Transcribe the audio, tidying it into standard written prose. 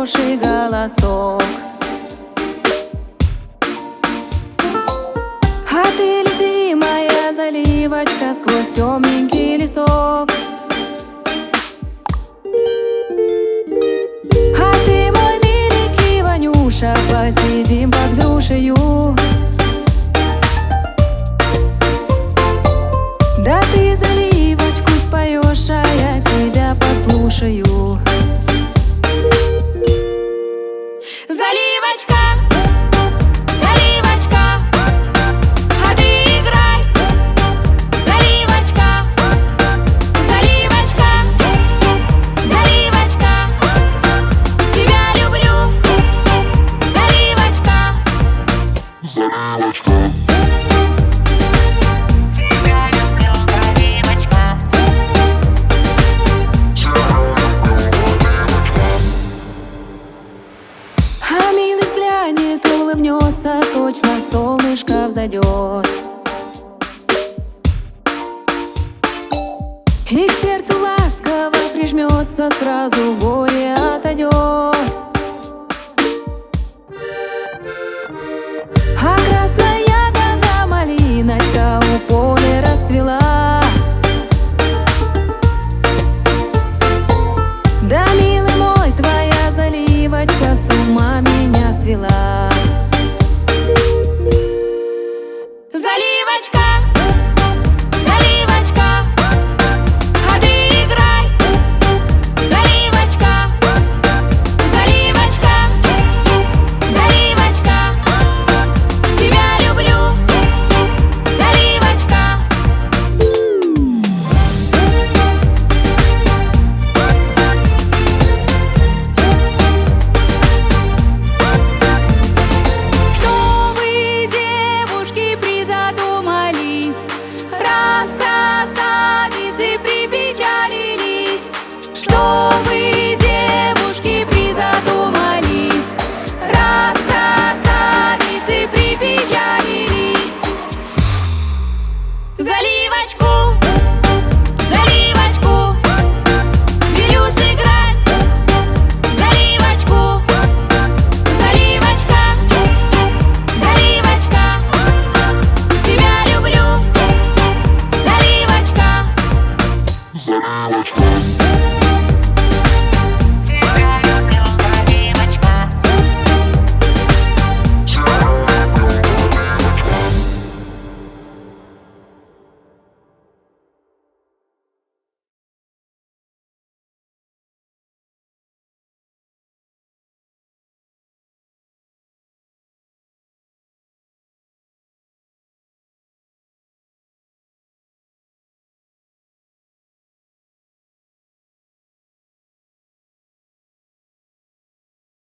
хороший голосок. А ты лети, моя заливочка, сквозь темненький лесок. А ты, мой миленький Ванюша, посидим под грушею. Да ты заливочку споешь, а я тебя послушаю. Заливочка, заливочка, а ты играй. Заливочка, заливочка, заливочка, тебя люблю. Заливочка, Заливочка. а милый взглянет, улыбнется, точно солнышко взойдет. И к сердцу ласково прижмется, сразу горе